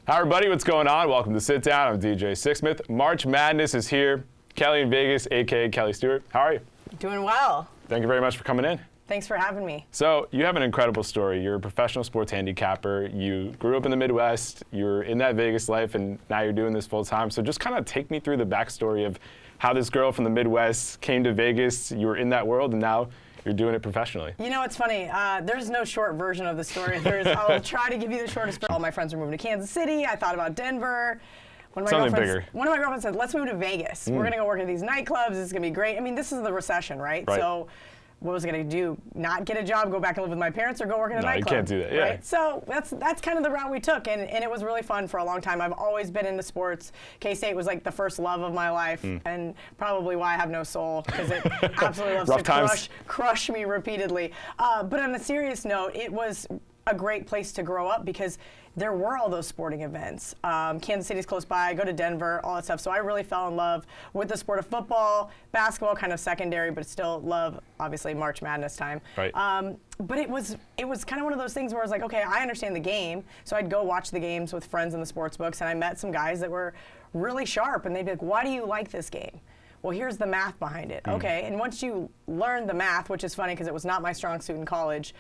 Hi everybody, what's going on? Welcome to Sit Down. I'm DJ Sixsmith. March Madness is here. Kelly in Vegas, aka Kelly Stewart. How are you? Doing well. Thank you very much for coming in. Thanks for having me. So you have an incredible story. You're a professional sports handicapper. You grew up in the Midwest. You're in that Vegas life, and now you're doing this full time. So just kind of take me through the backstory of how this girl from the Midwest came to Vegas. You were in that world, and now you're doing it professionally. You know, it's funny. There's no short version of the story. I'll try to give you the shortest version. All my friends were moving to Kansas City. I thought about Denver. One of my girlfriends said, let's move to Vegas. We're going to go work at these nightclubs. This is going to be great. I mean, this is the recession, right? So what was I going to do? Not get a job, go back and live with my parents, or go work in a nightclub? No, you can't do that, yeah. Right? So that's kind of the route we took, and it was really fun for a long time. I've always been into sports. K-State was like the first love of my life, and probably why I have no soul, because it absolutely loves to crush me repeatedly. But on a serious note, it was a great place to grow up because there were all those sporting events. Kansas City's close by, I go to Denver, all that stuff. So I really fell in love with the sport of football, basketball, kind of secondary, but still love, obviously, March Madness time. Right. But it was kind of one of those things where I was like, okay, I understand the game. So I'd go watch the games with friends in the sports books, and I met some guys that were really sharp, and they'd be like, why do you like this game? Well, here's the math behind it. Okay, and once you learn the math, which is funny because it was not my strong suit in college,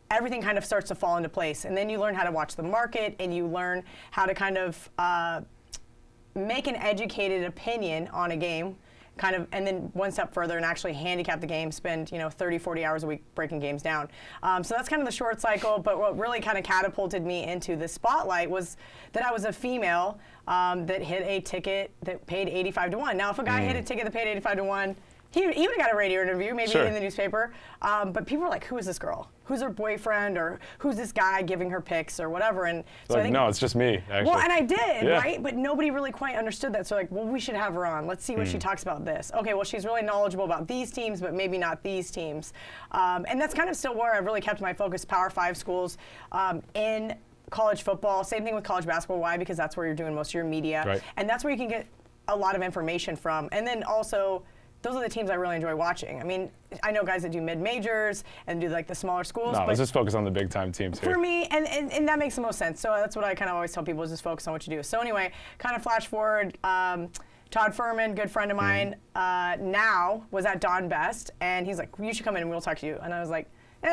everything kind of starts to fall into place. And then you learn how to watch the market, and you learn how to kind of make an educated opinion on a game, and then one step further and actually handicap the game, spend 30, 40 hours a week breaking games down. So that's kind of the short cycle, but what really kind of catapulted me into the spotlight was that I was a female that hit a ticket that paid 85 to 1. Now, if a guy hit a ticket that paid 85 to 1, he would have got a radio interview, maybe in the newspaper. But people were like, who is this girl? Who's her boyfriend? Or who's this guy giving her pics or whatever? And so I think, no, it's just me, actually. Well, and I did, right? But nobody really quite understood that. So like, well, we should have her on. Let's see what she talks about this. Okay, well, she's really knowledgeable about these teams, but maybe not these teams. And that's kind of still where I've really kept my focus, Power 5 schools. In college football, same thing with college basketball. Why? Because that's where you're doing most of your media. Right. And that's where you can get a lot of information from. And then also, those are the teams I really enjoy watching. I mean, I know guys that do mid-majors and do like the smaller schools. No, let's just focus on the big-time teams here. For me, and that makes the most sense. So that's what I kind of always tell people is just focus on what you do. So anyway, kind of flash forward, Todd Furman, good friend of mine, now was at Don Best, and he's like, you should come in and we'll talk to you. And I was like, you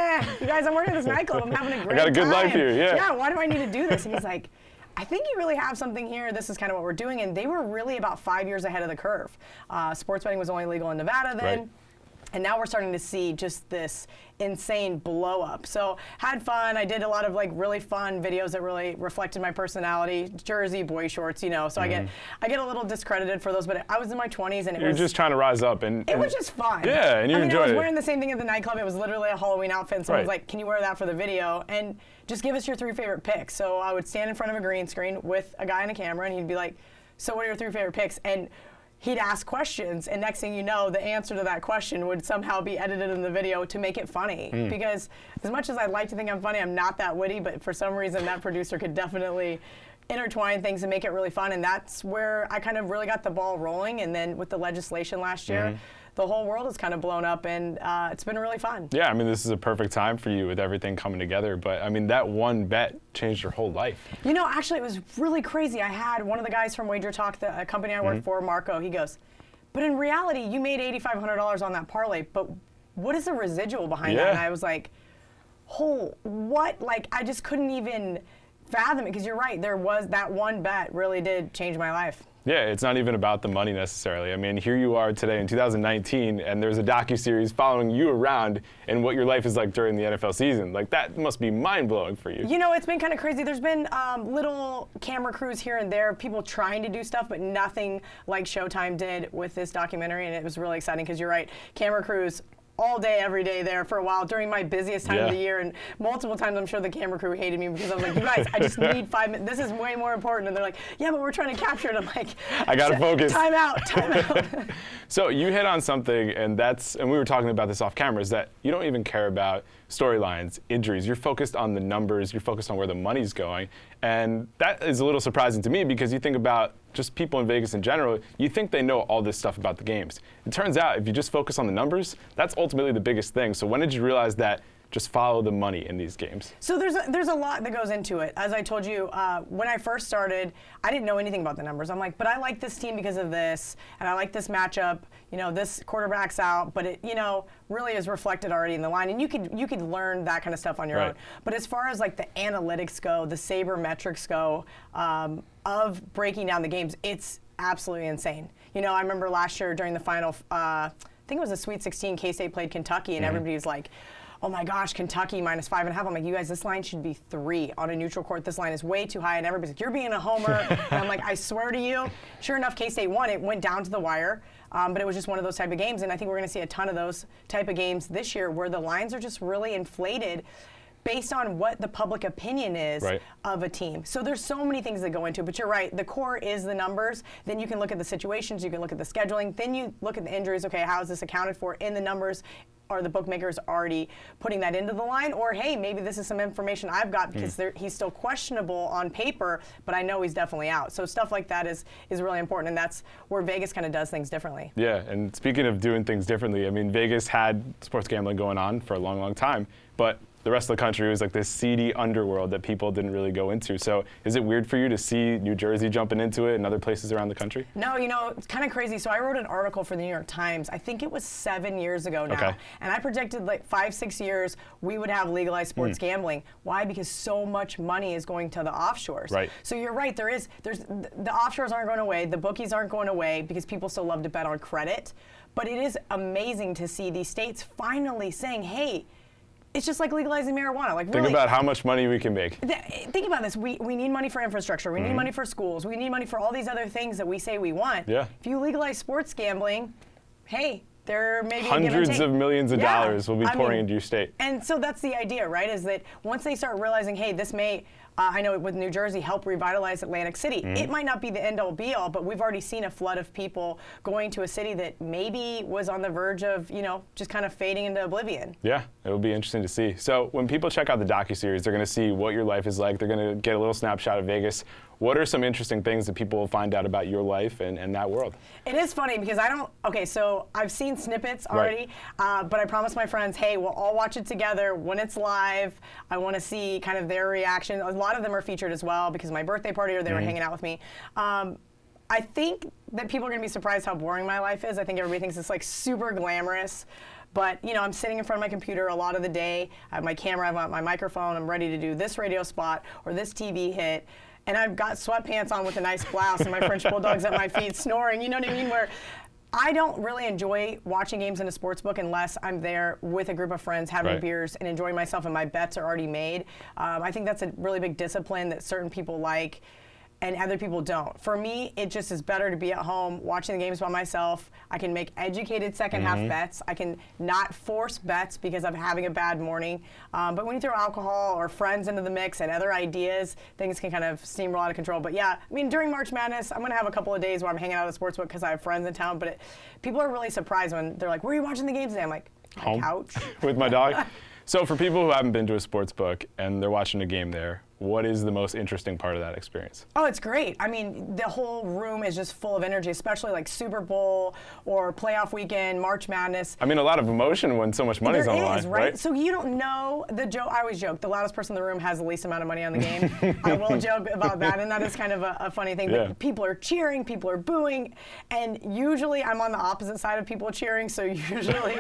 guys, I'm working at this nightclub. I'm having a great time. I got a good life here, yeah. Yeah, why do I need to do this? And he's like, I think you really have something here. This is kind of what we're doing. And they were really about 5 years ahead of the curve. Sports betting was only legal in Nevada then. Right. And now we're starting to see just this insane blow up. So had fun. I did a lot of like really fun videos that really reflected my personality. Jersey, boy shorts, So I get a little discredited for those, but I was in my 20s and You're just trying to rise up. And it was just fun. Yeah, and you enjoyed it. I was wearing the same thing at the nightclub. It was literally a Halloween outfit. And someone was like, can you wear that for the video? And just give us your 3 favorite picks. So I would stand in front of a green screen with a guy and a camera, and he'd be like, so what are your 3 favorite picks? And he'd ask questions, and next thing you know, the answer to that question would somehow be edited in the video to make it funny. Because as much as I'd like to think I'm funny, I'm not that witty, but for some reason that producer could definitely intertwine things and make it really fun, and that's where I kind of really got the ball rolling. And then with the legislation last year, the whole world has kind of blown up, and it's been really fun. Yeah, I mean, this is a perfect time for you with everything coming together, but I mean, that one bet changed your whole life. Actually, it was really crazy. I had one of the guys from Wager Talk, the company I work for, Marco, he goes, but in reality, you made $8,500 on that parlay, but what is the residual behind that? And I was like, what? Like, I just couldn't even fathom it, because you're right, there was that one bet really did change my life. Yeah, it's not even about the money necessarily. I mean, here you are today in 2019, and there's a docu-series following you around and what your life is like during the NFL season. Like, that must be mind-blowing for you. It's been kind of crazy. There's been little camera crews here and there, people trying to do stuff, but nothing like Showtime did with this documentary, and it was really exciting because you're right, camera crews all day, every day there for a while during my busiest time of the year, and multiple times I'm sure the camera crew hated me because I was like, you guys, I just need 5 minutes. This is way more important. And they're like, yeah, but we're trying to capture it. I'm like, I gotta focus. Time out. So you hit on something, and we were talking about this off camera, is that you don't even care about storylines, injuries. You're focused on the numbers. You're focused on where the money's going. And that is a little surprising to me, because you think about just people in Vegas in general, you think they know all this stuff about the games. It turns out if you just focus on the numbers, that's ultimately the biggest thing. So when did you realize that just follow the money in these games? So there's a lot that goes into it. As I told you, when I first started, I didn't know anything about the numbers. I'm like, but I like this team because of this, and I like this matchup. You know, this quarterback's out, but it, you know, really is reflected already in the line, and you could learn that kind of stuff on your own. But as far as like the analytics go, the sabermetrics go, of breaking down the games, it's absolutely insane. You know, I remember last year during the final, I think it was a Sweet 16, K-State played Kentucky, and everybody was like, oh my gosh, Kentucky -5.5. I'm like, you guys, this line should be 3 on a neutral court. This line is way too high. And everybody's like, you're being a homer. And I'm like, I swear to you. Sure enough, K-State won. It went down to the wire. But it was just one of those type of games. And I think we're going to see a ton of those type of games this year where the lines are just really inflated based on what the public opinion is of a team. So there's so many things that go into it, but you're right, the core is the numbers. Then you can look at the situations, you can look at the scheduling, then you look at the injuries. Okay, how is this accounted for in the numbers? Are the bookmakers already putting that into the line? Or hey, maybe this is some information I've got because he's still questionable on paper, but I know he's definitely out. So stuff like that is really important, and that's where Vegas kind of does things differently. Yeah, and speaking of doing things differently, I mean, Vegas had sports gambling going on for a long, long time, but the rest of the country was like this seedy underworld that people didn't really go into. So is it weird for you to see New Jersey jumping into it and other places around the country? No, you know, it's kind of crazy. So I wrote an article for the New York Times, I think it was 7 years ago now. And I projected like 5-6 years we would have legalized sports gambling. Why? Because so much money is going to the offshores. So you're right, there's the offshores aren't going away, the bookies aren't going away because people still love to bet on credit. But it is amazing to see these states finally saying, hey, it's just like legalizing marijuana. Like, think about how much money we can make. Think about this. We need money for infrastructure. We need money for schools. We need money for all these other things that we say we want. If you legalize sports gambling, hey, there may be hundreds of millions of dollars will be pouring into your state. And so that's the idea, right? Is that once they start realizing, hey, this may, I know with New Jersey, help revitalize Atlantic City. It might not be the end-all be-all, but we've already seen a flood of people going to a city that maybe was on the verge of, you know, just kind of fading into oblivion. Yeah, it'll be interesting to see. So when people check out the docu-series, they're going to see what your life is like. They're going to get a little snapshot of Vegas. What are some interesting things that people will find out about your life and that world? It is funny because so I've seen snippets already, but I promised my friends, hey, we'll all watch it together when it's live. I want to see kind of their reaction. A lot of them are featured as well because of my birthday party or they were hanging out with me. I think that people are going to be surprised how boring my life is. I think everybody thinks it's like super glamorous. But, you know, I'm sitting in front of my computer a lot of the day. I have my camera, I have my microphone. I'm ready to do this radio spot or this TV hit. And I've got sweatpants on with a nice blouse and my French Bulldog's at my feet snoring, you know what I mean? Where I don't really enjoy watching games in a sports book unless I'm there with a group of friends having beers and enjoying myself and my bets are already made. I think that's a really big discipline that certain people like and other people don't. For me, it just is better to be at home watching the games by myself. I can make educated second half bets. I can not force bets because I'm having a bad morning. But when you throw alcohol or friends into the mix and other ideas, things can kind of steamroll out of control. But yeah, I mean, during March Madness, I'm gonna have a couple of days where I'm hanging out at the sportsbook because I have friends in town. But people are really surprised when they're like, where are you watching the games today? I'm like, home. Couch. With my dog. So for people who haven't been to a sports book and they're watching a game there, what is the most interesting part of that experience? Oh, it's great. I mean, the whole room is just full of energy, especially like Super Bowl or playoff weekend, March Madness. I mean, a lot of emotion when so much money's on the line, right? So you don't know the joke. I always joke, the loudest person in the room has the least amount of money on the game. I will joke about that, and that is kind of a funny thing. But people are cheering, people are booing, and usually I'm on the opposite side of people cheering, so usually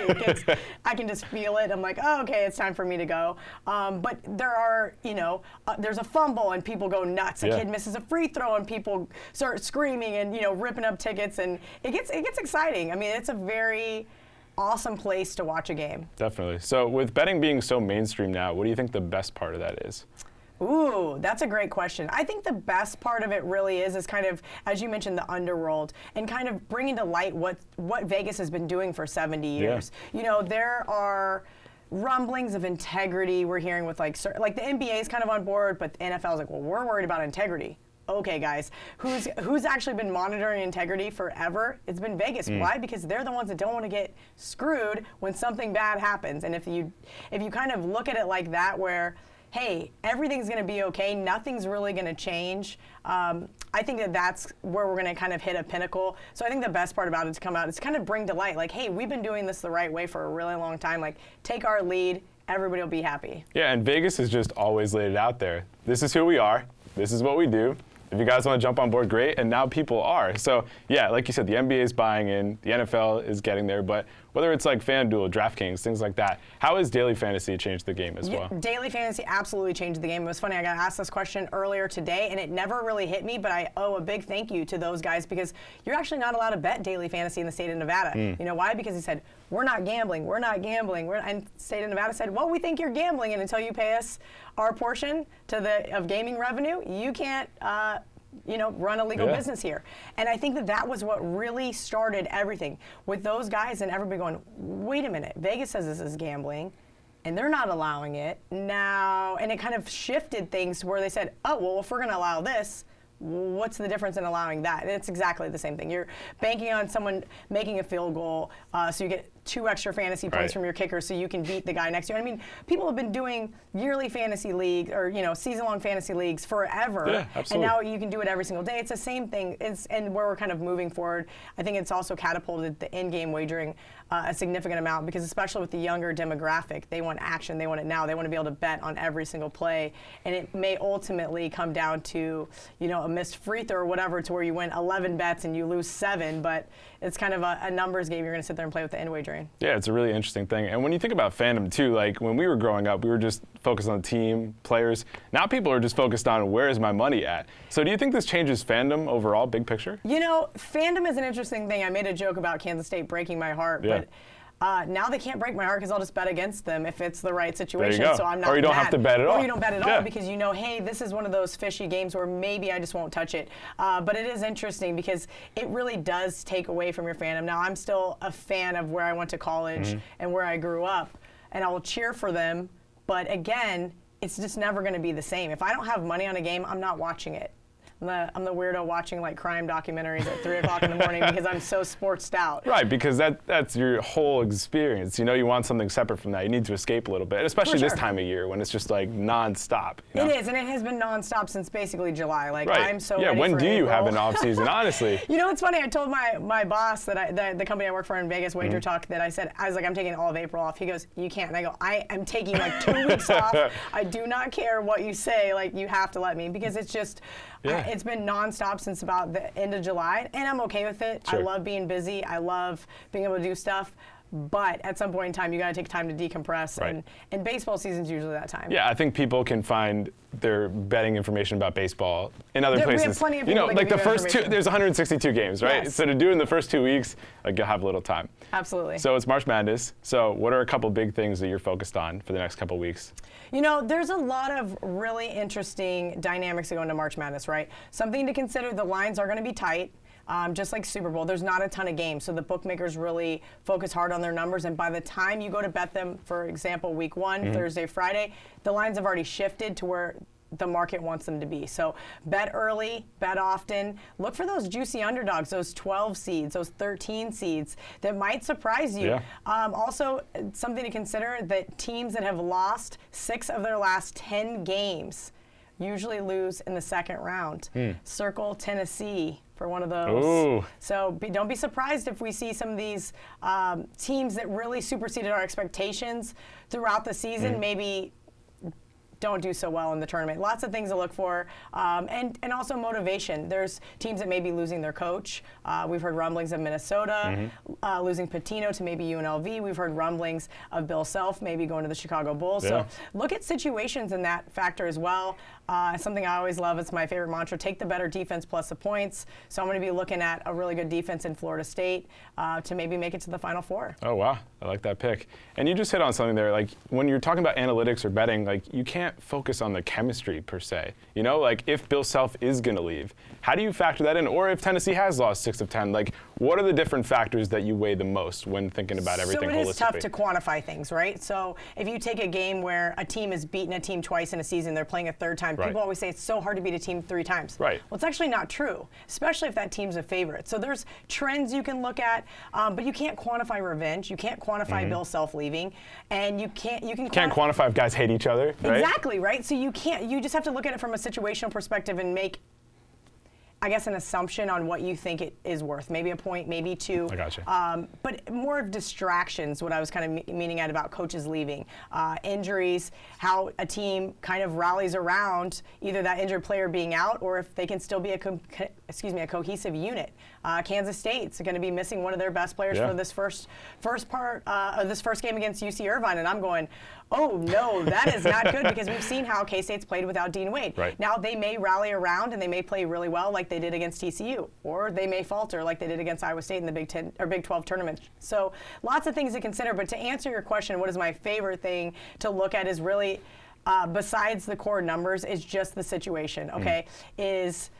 I can just feel it. I'm like, oh, okay, it's time for me to go. But there are, you know, there's a fumble and people go nuts. A kid misses a free throw and people start screaming and, you know, ripping up tickets, and it gets exciting. I mean, it's a very awesome place to watch a game. Definitely. So with betting being so mainstream now, what do you think the best part of that is? Ooh, that's a great question. I think the best part of it really is kind of, as you mentioned, the underworld and kind of bringing to light what Vegas has been doing for 70 years. You know, there are rumblings of integrity we're hearing with like the NBA is kind of on board, but the NFL is like, well, we're worried about integrity. Okay, guys, who's actually been monitoring integrity forever? It's been Vegas. Why? Because they're the ones that don't want to get screwed when something bad happens. And if you kind of look at it like that, where hey, everything's going to be okay, nothing's really going to change. I think that's where we're going to kind of hit a pinnacle. So I think the best part about it to come out is kind of bring to light, like, hey, we've been doing this the right way for a really long time. Like, take our lead, everybody will be happy. Yeah, and Vegas has just always laid it out there. This is who we are. This is what we do. If you guys want to jump on board, great. And now people are. So, yeah, like you said, the NBA is buying in. The NFL is getting there. But whether it's like FanDuel, DraftKings, things like that, how has daily fantasy changed the game as well? Daily fantasy absolutely changed the game. It was funny. I got asked this question earlier today, and it never really hit me. But I owe a big thank you to those guys because you're actually not allowed to bet daily fantasy in the state of Nevada. You know why? Because he said, we're not gambling. We're not gambling. And the state of Nevada said, well, we think you're gambling. And until you pay us our portion of gaming revenue, you can't run a legal business here. And I think that was what really started everything with those guys and everybody going, wait a minute, Vegas says this is gambling and they're not allowing it now. And it kind of shifted things where they said, oh, well, if we're going to allow this, what's the difference in allowing that? And it's exactly the same thing. You're banking on someone making a field goal so you get 2 extra fantasy points from your kicker so you can beat the guy next to you. I mean, people have been doing yearly fantasy league or season-long fantasy leagues forever. Yeah, absolutely. And now you can do it every single day. It's the same thing. And where we're kind of moving forward, I think it's also catapulted the in-game wagering a significant amount because especially with the younger demographic, they want action. They want it now. They want to be able to bet on every single play. And it may ultimately come down to, a missed free throw or whatever to where you win 11 bets and you lose 7. But it's kind of a numbers game. You're going to sit there and play with the in wagering. Yeah, it's a really interesting thing. And when you think about fandom, too, like when we were growing up, we were just focused on the team, players. Now people are just focused on where is my money at. So do you think this changes fandom overall, big picture? Fandom is an interesting thing. I made a joke about Kansas State breaking my heart, but now they can't break my heart because I'll just bet against them if it's the right situation. There you go. So I'm not or you don't mad. have to bet at all. Or you don't bet at all because hey, this is one of those fishy games where maybe I just won't touch it. But it is interesting because it really does take away from your fandom. Now, I'm still a fan of where I went to college and where I grew up, and I will cheer for them. But again, it's just never going to be the same. If I don't have money on a game, I'm not watching it. I'm the weirdo watching like crime documentaries at 3 o'clock in the morning because I'm so sportsed out. Right, because that's your whole experience. You want something separate from that. You need to escape a little bit, especially this time of year when it's just like nonstop. It is, and it has been nonstop since basically July. Like I'm so yeah. ready When for do you April. have an off season? Honestly. It's funny. I told my boss that the company I work for in Vegas, Wager Talk, that I was like, I'm taking all of April off. He goes, you can't. And I go, I am taking like 2 weeks off. I do not care what you say. Like you have to let me because it's just. It's been nonstop since about the end of July, and I'm okay with it. Sure. I love being busy. I love being able to do stuff. But at some point in time, you got to take time to decompress, and baseball season's usually that time. Yeah, I think people can find their betting information about baseball in other places. We have plenty of people that like give the you first 2, there's 162 games, right? Yes. So to do it in the first 2 weeks, like you'll have a little time. Absolutely. So it's March Madness. So what are a couple big things that you're focused on for the next couple weeks? There's a lot of really interesting dynamics that go into March Madness, right? Something to consider, the lines are going to be tight. Just like Super Bowl, there's not a ton of games, so the bookmakers really focus hard on their numbers, and by the time you go to bet them, for example, week 1, Thursday, Friday, the lines have already shifted to where the market wants them to be. So bet early, bet often. Look for those juicy underdogs, those 12 seeds, those 13 seeds that might surprise you. Yeah. Also, something to consider that teams that have lost 6 of their last 10 games usually lose in the second round. Circle Tennessee for one of those. Ooh. So don't be surprised if we see some of these teams that really superseded our expectations throughout the season, maybe don't do so well in the tournament. Lots of things to look for, and also motivation. There's teams that may be losing their coach. We've heard rumblings of Minnesota losing Patino to maybe UNLV. We've heard rumblings of Bill Self maybe going to the Chicago Bulls. Yeah. So look at situations in that factor as well. Something I always love, it's my favorite mantra, take the better defense plus the points. So I'm going to be looking at a really good defense in Florida State to maybe make it to the Final Four. Oh, wow. I like that pick. And you just hit on something there. Like, when you're talking about analytics or betting, like, you can't focus on the chemistry per se. Like, if Bill Self is going to leave, how do you factor that in? Or if Tennessee has lost 6 of 10, like, what are the different factors that you weigh the most when thinking about everything holistically? So it is tough to quantify things, right? So if you take a game where a team has beaten a team twice in a season, they're playing a third time, people always say it's so hard to beat a team 3 times. Right. Well, it's actually not true, especially if that team's a favorite. So there's trends you can look at, but you can't quantify revenge. You can't quantify Bill Self leaving, and you can't quantify if guys hate each other, right? Exactly, right? So you just have to look at it from a situational perspective and make I guess, an assumption on what you think it is worth. Maybe a point, maybe two. I gotcha. But more of distractions, what I was kind of meaning at about coaches leaving. Injuries, how a team kind of rallies around either that injured player being out or if they can still be a cohesive unit. Kansas State's going to be missing one of their best players for this first part of this first game against UC Irvine, and I'm going, oh no, that is not good, because we've seen how K-State's played without Dean Wade. Right. Now they may rally around and they may play really well like they did against TCU, or they may falter like they did against Iowa State in the Big 10 or Big 12 tournament. So lots of things to consider. But to answer your question, what is my favorite thing to look at is really, besides the core numbers, is just the situation. Okay, is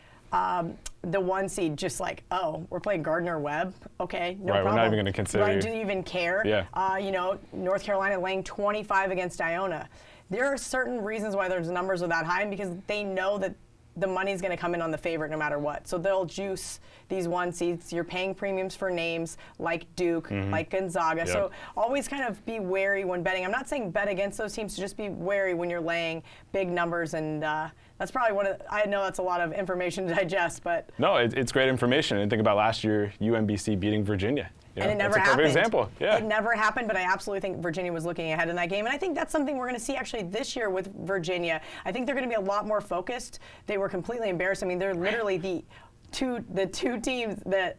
the 1 seed just like, oh, we're playing Gardner-Webb? Okay, no problem. We're not even going to consider. Right, do you even care? Yeah. You know, North Carolina laying 25 against Iona. There are certain reasons why those numbers are that high, because they know that the money's going to come in on the favorite no matter what. So they'll juice these 1 seeds. You're paying premiums for names like Duke, like Gonzaga. Yep. So always kind of be wary when betting. I'm not saying bet against those teams, so just be wary when you're laying big numbers. And that's probably I know that's a lot of information to digest, but. No, it's great information. And think about last year, UMBC beating Virginia. You know, and it never that's a happened. perfect example. Yeah. It never happened, but I absolutely think Virginia was looking ahead in that game. And I think that's something we're going to see actually this year with Virginia. I think they're going to be a lot more focused. They were completely embarrassed. I mean, they're literally the two teams that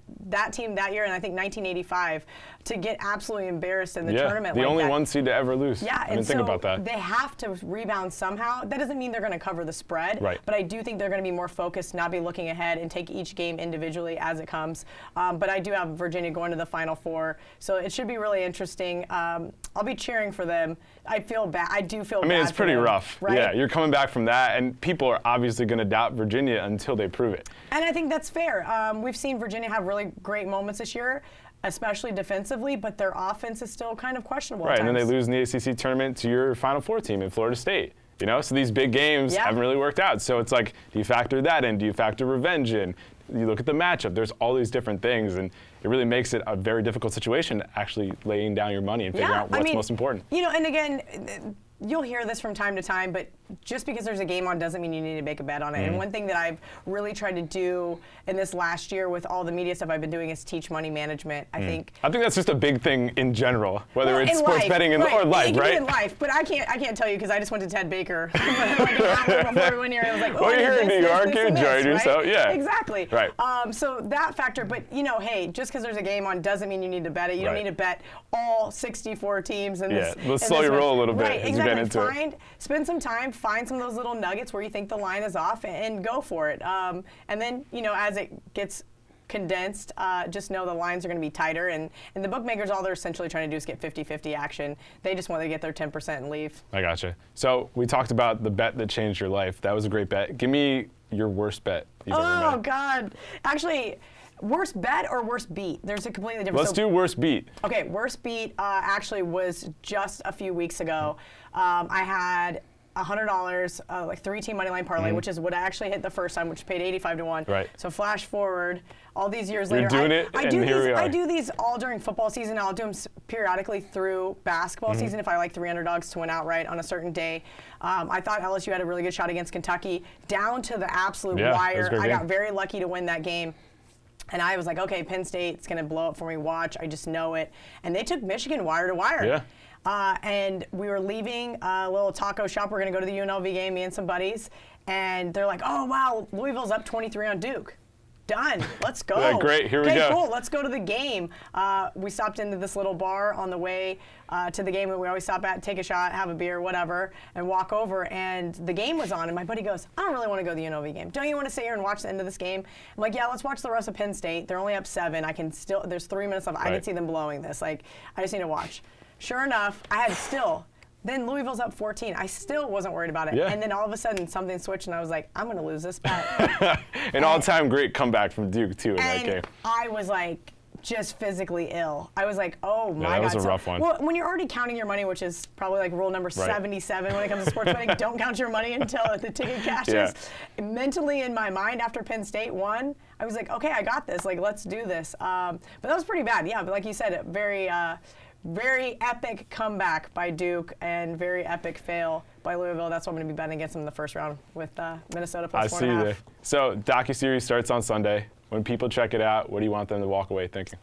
team that year, and I think 1985, to get absolutely embarrassed in the tournament. The like only that. 1 seed to ever lose. Yeah, I didn't think about that. They have to rebound somehow. That doesn't mean they're going to cover the spread, right. But I do think they're going to be more focused, not be looking ahead, and take each game individually as it comes. But I do have Virginia going to the Final Four, so it should be really interesting. I'll be cheering for them. I feel bad. I do feel bad. I mean, it's pretty rough. Right? Yeah, you're coming back from that, and people are obviously going to doubt Virginia until they prove it. And I think that's fair. We've seen Virginia have really great moments this year, especially defensively, but their offense is still kind of questionable. Right, at and then they times. lose in the ACC tournament to your Final Four team in Florida State. You know, so these big games haven't really worked out. So it's like, do you factor that in? Do you factor revenge in? You look at the matchup. There's all these different things, and it really makes it a very difficult situation actually laying down your money and figuring out what's most important. You know, and again, you'll hear this from time to time, but just because there's a game on doesn't mean you need to make a bet on it. And one thing that I've really tried to do in this last year with all the media stuff I've been doing is teach money management. I think that's just a big thing in general, whether it's sports betting or life, it can right? be in life, but I can't tell you because I just went to Ted Baker like an hour before we went here. I was like, oh, well, you're here in New York, you enjoyed yourself, yeah. Exactly. Right. So that factor, but you know, hey, just because there's a game on doesn't mean you need to bet it. You don't need to bet all 64 teams. And let's slowly roll a little bit as you get into it. Spend some time, find some of those little nuggets where you think the line is off, and go for it. And then, you know, as it gets condensed, just know the lines are going to be tighter. And the bookmakers, all they're essentially trying to do is get 50-50 action. They just want to get their 10% and leave. I gotcha. So we talked about the bet that changed your life. That was a great bet. Give me your worst bet you've ever made. Oh, God. Actually, worst bet or worst beat? There's a completely different. Let's do worst beat. Okay, worst beat actually was just a few weeks ago. I had $100, like 3-team money line parlay, which is what I actually hit the first time, which paid 85 to 1. Right. So flash forward, all these years later, I do these all during football season. I'll do them periodically through basketball season if I like 3 underdogs to win outright on a certain day. I thought LSU had a really good shot against Kentucky, down to the absolute wire. I got very lucky to win that game. And I was like, okay, Penn State's going to blow up for me. Watch, I just know it. And they took Michigan wire to wire. Yeah. And we were leaving a little taco shop. We're going to go to the UNLV game, me and some buddies. And they're like, oh, wow, Louisville's up 23 on Duke. Done. Let's go. Yeah, great. Here we go. Okay, cool. Let's go to the game. We stopped into this little bar on the way to the game that we always stop at, take a shot, have a beer, whatever, and walk over. And the game was on. And my buddy goes, I don't really want to go to the UNLV game. Don't you want to sit here and watch the end of this game? I'm like, yeah, let's watch the rest of Penn State. They're only up 7. I can still, there's 3 minutes left. I can see them blowing this. Like, I just need to watch. Sure enough, I had still. Then Louisville's up 14. I still wasn't worried about it. Yeah. And then all of a sudden something switched and I was like, I'm going to lose this bet. An all-time great comeback from Duke, too, in that game. I was like just physically ill. I was like, oh my God. That was a rough one. Well, when you're already counting your money, which is probably like rule number 77 when it comes to sports betting, don't count your money until the ticket cashes. Yeah. Mentally in my mind after Penn State won, I was like, okay, I got this. Like, let's do this. But that was pretty bad. Yeah, but like you said, very very epic comeback by Duke and very epic fail by Louisville. That's why I'm going to be betting against them in the first round with Minnesota plus 4.5. I see you there. So docu-series starts on Sunday. When people check it out, what do you want them to walk away thinking?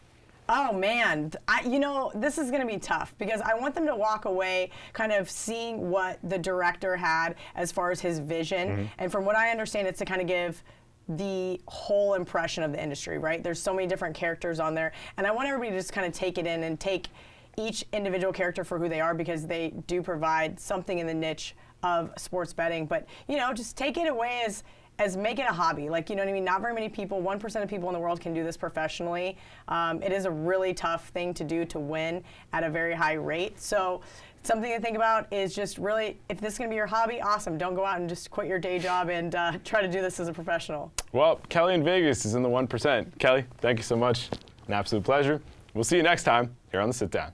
Oh man, you know, this is going to be tough because I want them to walk away kind of seeing what the director had as far as his vision. And from what I understand, it's to kind of give the whole impression of the industry, right? There's so many different characters on there. And I want everybody to just kind of take it in and take each individual character for who they are because they do provide something in the niche of sports betting. But, you know, just take it away as make it a hobby. Like, you know what I mean? Not very many people, 1% of people in the world can do this professionally. It is a really tough thing to do to win at a very high rate. So something to think about is just really, if this is going to be your hobby, awesome. Don't go out and just quit your day job and try to do this as a professional. Well, Kelly in Vegas is in the 1%. Kelly, thank you so much. An absolute pleasure. We'll see you next time here on The Sit Down.